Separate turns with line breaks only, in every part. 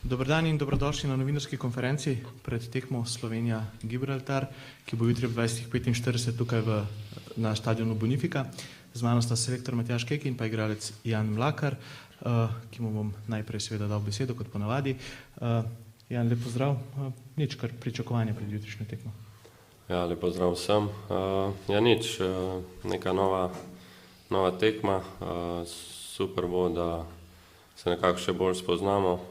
Dober dan in dobrodošli na novinarski konferenci pred tekmo Slovenija-Gibraltar, ki bo jutri ob 20:45 tukaj na stadionu Bonifika. Z mano sta selektor Matjaž Kek in pa igralec Jan Mlakar, ki mu bom najprej seveda dal besedo kot ponavadi. Jan, lep pozdrav. Nič kar pričakovanje pred jutrišnjo tekmo.
Ja, lep pozdrav vsem. Ja, nič, neka nova tekma. Super bo, da se nekako še bolj spoznamo.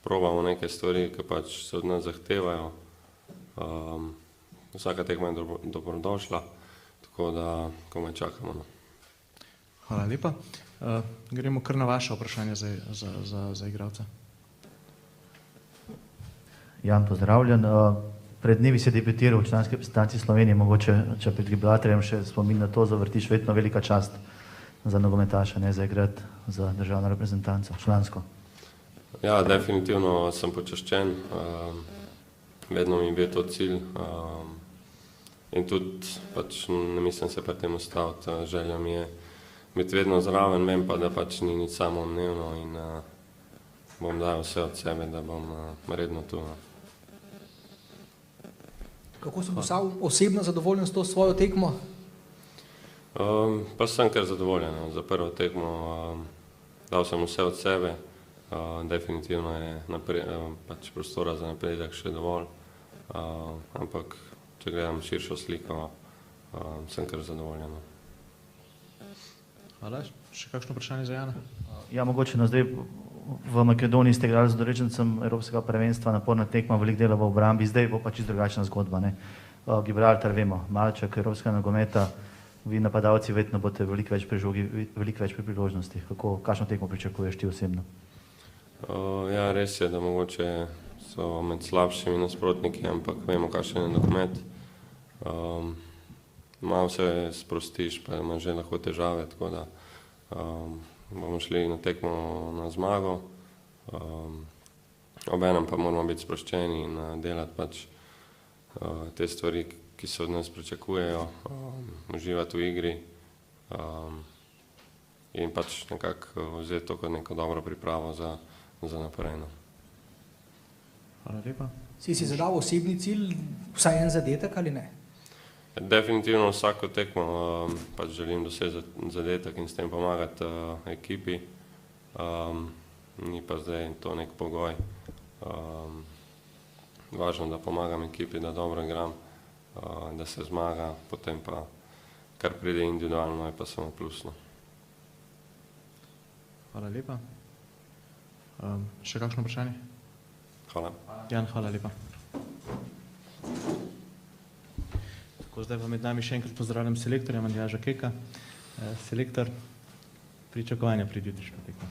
Probamo neke stvari, ki pač se od nas zahtevajo. Vsaka tekma je dobrodošla, tako da komaj čakamo.
Hvala lepa. Gremo kar na vaše vprašanje za igralca.
Jan, pozdravljen. Pred dnevi si debitiral v članski reprezentanci Slovenije, mogoče, če pred Gibraltarjem še spomin na to zavrtiš, vedno velika čast za nogometaša, ne za igrati za državno reprezentanco, člansko.
Ja, definitivno sem počaščen. Vedno mi je bil to cilj. In tudi pač ne mislim se pri tem ustaviti. Želja mi je biti vedno zraven, vem pa, da pač ni nič samoumevno in bom dal vse od sebe, da bom redno tu.
Kako si postal osebno zadovoljen s to svojo tekmo?
Pa sem kar zadovoljen. Za prvo tekmo dal sem vse od sebe. Definitivno je pač prostora za napredek še dovolj. Ampak, če gledam širšo sliko, sem kar zadovoljen.
Hvala. Še kakšno vprašanje za Jana?
Ja, mogoče zdaj v Makedoniji ste igrali z udeležencem Evropskega prvenstva, naporna tekma, veliko dela v obrambi, zdaj bo pa čisto drugačna zgodba, ne? Gibraltar vemo, malček Evropskega nogometa, vi napadalci vedno boste veliko več pri žogi, veliko več pri priložnostih. Kakšno tekmo pričakuješ ti osebno?
Ja, res je, da mogoče so med slabšimi nasprotniki, ampak vemo, kakšen je nogomet. Malo se sprostiš, pa imaš že lahko težave, tako da bomo šli na tekmo na zmago. Obenem pa moramo biti sproščeni in delati pač te stvari, ki se od nas pričakujejo, uživati v igri in pač nekako vzeti to kot neko dobro pripravo za naprej.
Hvala lepa.
Si zadal osebni cilj, vsaj en zadetek ali ne?
Definitivno vsako tekmo pač želim doseči zadetek in s tem pomagati ekipi. Ni pa zdaj to nek pogoj. Važno, da pomagam ekipi, da dobro igram, da se zmaga, potem pa kar pride individualno, je pa samo plusno.
Hvala lepa. Še kakšno vprašanje?
Hvala.
Jan, hvala lepa. Tako, zdaj pa med nami še enkrat pozdravljam selektorja Matjaža Keka. Selektor, pričakovanja pred jutrišnjo tekmo.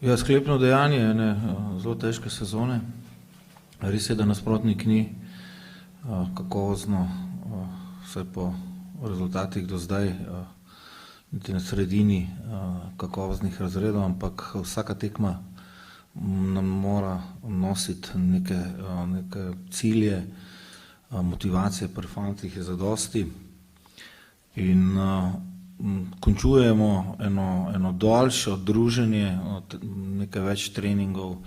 Ja, sklepno dejanje ene zelo težke sezone. Res je, da nasprotnik ni kakovostno, vsaj po rezultatih do zdaj, niti na sredini kakovostnih razredov, ampak vsaka tekma nam mora nositi neke cilje, motivacije pri fantih je zadosti in končujemo eno daljše druženje, nekaj več treningov,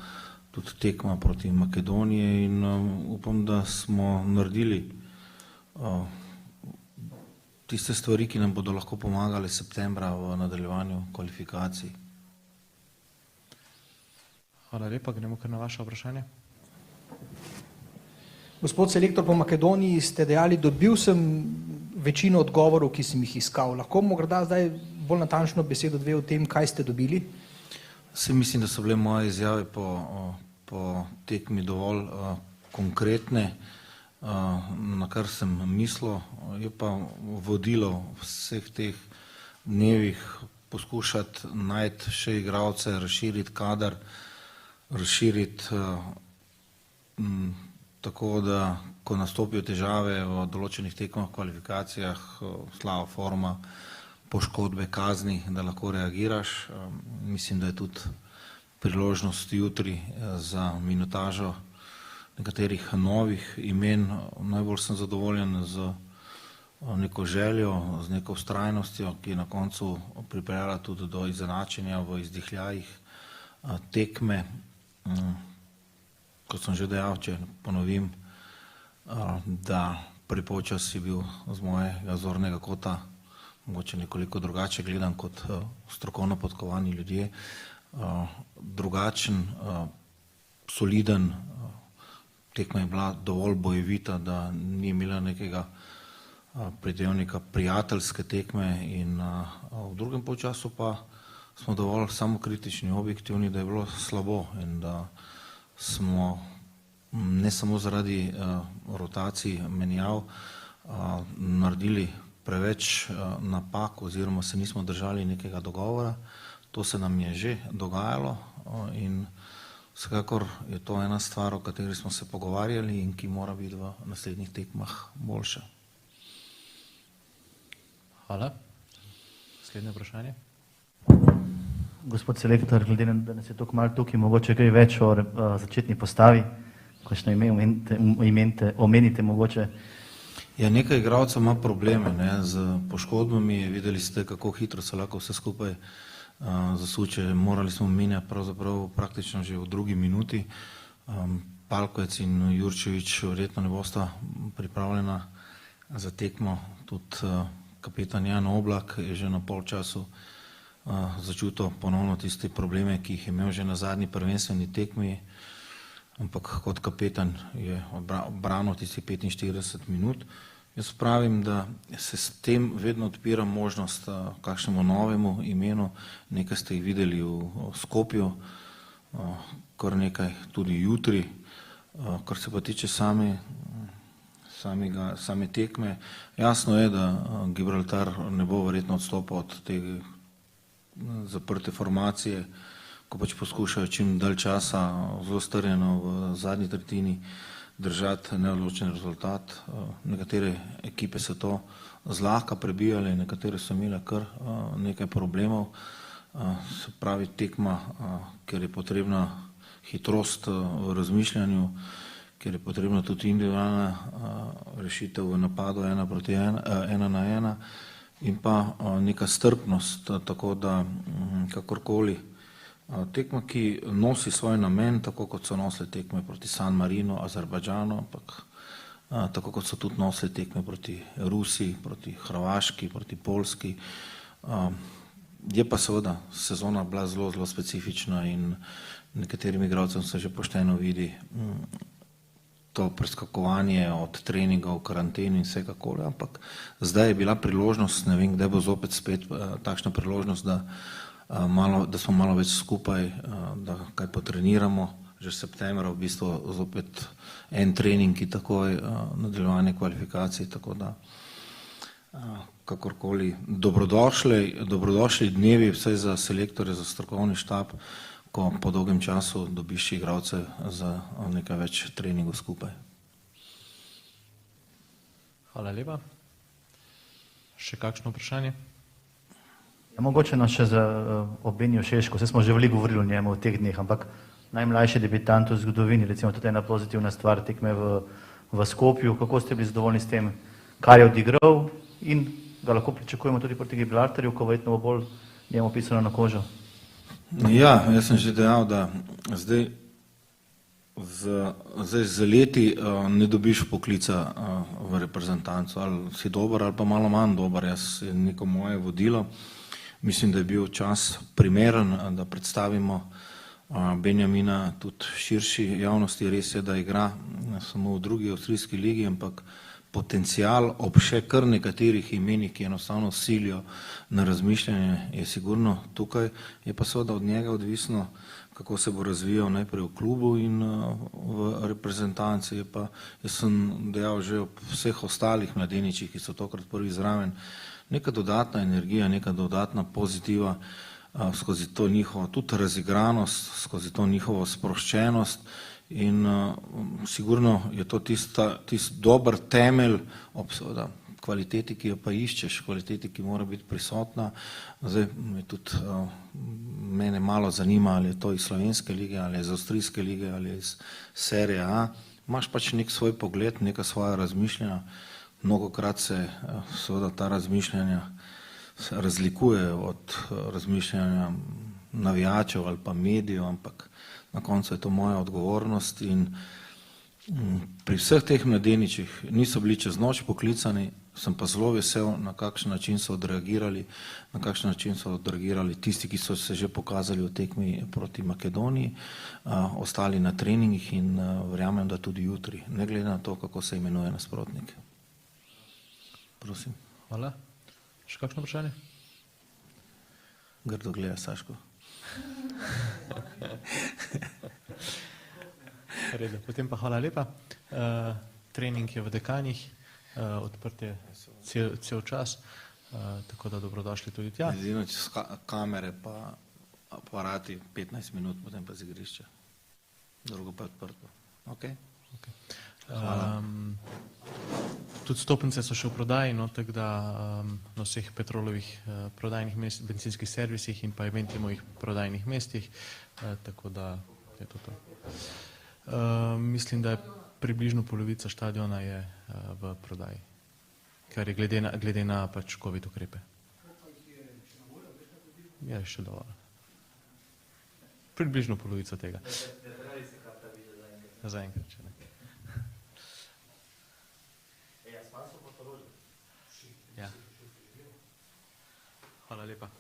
tudi tekma proti Makedoniji in upam, da smo naredili tiste stvari, ki nam bodo lahko pomagali septembra v nadaljevanju kvalifikacij.
Hvala lepa, gremo kar na vaše vprašanje.
Gospod selektor, po Makedoniji ste dejali, dobil sem večino odgovorov, ki sem jih iskal. Lahko morda zdaj bolj natančno besedo dve o tem, kaj ste dobili?
Mislim, da so bile moje izjave po tekmi dovolj konkretne, na kar sem mislil. Je pa vodilo vseh teh dnevih poskušati najti še igralce, razširiti kader, razširiti tako, da ko nastopijo težave v določenih tekmah, kvalifikacijah, slaba forma, poškodbe, kazni, da lahko reagiraš. Mislim, da je tudi priložnost jutri za minutažo nekaterih novih imen. Najbolj sem zadovoljen z neko željo, z neko vztrajnostjo, ki je na koncu pripeljala tudi do izenačenja v izdihljajih tekme. Kot sem že dejal, če ponovim, da prvi polčas je bil z mojega zornega kota mogoče nekoliko drugače gledan kot strokovno podkovani ljudje, drugačen, soliden, tekma je bila dovolj bojevita, da ni imela nekega pridevnika prijateljske tekme in v drugem polčasu pa smo dovolj samokritični, objektivni, da je bilo slabo in da smo ne samo zaradi rotacij menjav naredili preveč napak oziroma se nismo držali nekega dogovora. To se nam je že dogajalo in vsekakor je to ena stvar, o kateri smo se pogovarjali in ki mora biti v naslednjih tekmah boljša.
Hvala. Naslednje vprašanje.
Gospod selektor, glede na da nas je toliko malo tukaj, mogoče kaj več o začetni postavi, kakšno ime omenite mogoče?
Ja, nekaj igralcev ima probleme z poškodbami, videli ste, kako hitro se lahko vse skupaj zasuče. Morali smo menjati pravzaprav praktično že v drugi minuti. Palkovec in Jurčević verjetno ne bosta pripravljena za tekmo. Tudi kapetan Jan Oblak je že na polčasu začutil ponovno tiste probleme, ki jih je imel že na zadnji prvenstveni tekmi, ampak kot kapetan je obranil tistih 45 minut. Jaz pravim, da se s tem vedno odpira možnost kakšnemu novemu imenu, nekaj ste jih videli v Skopju, kar nekaj tudi jutri. Kar se pa tiče same tekme, jasno je, da Gibraltar ne bo verjetno odstopal od te zaprte formacije, ko pač poskušajo čim dalj časa zelo strjeno v zadnji tretjini držati neodločen rezultat. Nekatere ekipe so to zlahka prebijale, nekatere so imele kar nekaj problemov. Se pravi tekma, ker je potrebna hitrost v razmišljanju, ker je potrebna tudi individualna rešitev v napadu 1-1 in pa neka strpnost, tako da kakorkoli tekma, ki nosi svoj namen, tako kot so nosile tekme proti San Marinu, Azerbajdžanu, ampak tako kot so tudi nosile tekme proti Rusiji, proti Hrvaški, proti Poljski. Je pa seveda sezona bila zelo, zelo specifična in nekaterim igralcem se že pošteno vidi to preskakovanje od treningov, karanteni in vsekakor, ampak zdaj je bila priložnost, ne vem, kdaj bo zopet spet takšna priložnost, da smo malo več skupaj, da kaj potreniramo. Že septembra v bistvu zopet en trening, ki takoj nadaljevanje kvalifikacij, tako da kakorkoli dobrodošli dnevi, vsaj za selektorje, za strokovni štab, ko po dolgem času dobiš igralce za nekaj več treningov skupaj.
Hvala lepa. Še kakšno vprašanje?
Ja, mogoče nas še za Benijo Šeško, vse smo že veliko govorili o njemu v teh dneh, ampak najmlajši debitant v zgodovini, recimo tudi ena pozitivna stvar tekme v Skopju. Kako ste bili zadovoljni s tem, kar je odigral in ga lahko pričakujemo tudi proti Gibraltarju, ko verjetno bo bolj njemu pisano na kožo?
Ja, jaz sem že dejal, da zdaj z leti ne dobiš poklica v reprezentanco, ali si dober ali pa malo manj dober. Jaz je neko moje vodilo. Mislim, da je bil čas primeren, da predstavimo Benjamina tudi širši javnosti. Res je, da igra samo v drugi avstrijski ligi, ampak potencial ob še kar nekaterih imenih, ki enostavno silijo na razmišljanje, je sigurno tukaj. Je pa seveda od njega odvisno, kako se bo razvijal najprej v klubu in v reprezentanci. Jaz sem dejal že ob vseh ostalih mladeničih, ki so tokrat prvi zraven, neka dodatna energija, neka dodatna pozitiva skozi to njihovo tudi razigranost, skozi to njihovo sproščenost. In sigurno je to tisti dober temelj ob kvaliteti, ki jo pa iščeš, kvaliteti, ki mora biti prisotna. Zdaj me tudi mene malo zanima, ali je to iz slovenske lige, ali iz avstrijske lige, ali iz serije A. Imaš pač nek svoj pogled, neka svoja razmišljanja. Mnogokrat se seveda ta razmišljanja razlikuje od razmišljanja navijačev ali pa medijev, ampak na koncu je to moja odgovornost in pri vseh teh mladeničih niso bili čez noč poklicani, sem pa zelo vesel, na kakšen način so odreagirali, tisti, ki so se že pokazali v tekmi proti Makedoniji, ostali na treningih in verjamem, da tudi jutri, ne glede na to, kako se imenuje nasprotnik. Prosim.
Hvala. Še kakšno vprašanje?
Grdo gleda, Saško.
Redo. Potem pa hvala lepa. Trening je v Dekanjih, odprt je cel čas, tako da dobrodošli tudi tja.
Edino čez kamere pa aparati 15 minut, potem pa z igrišča. Drugo pa je odprto. Okay.
Tudi stopnice so še v prodaji, no, tako da na vseh Petrolovih prodajnih bencinskih servisih in pa Eventimovih prodajnih mestih, tako da je to to. Mislim, da je približno polovica štadiona je v prodaji, kar je glede na pač COVID ukrepe. Je še dovolj. Približno polovica tega. Zaenkrat še ne. Ja. Hvala lepa.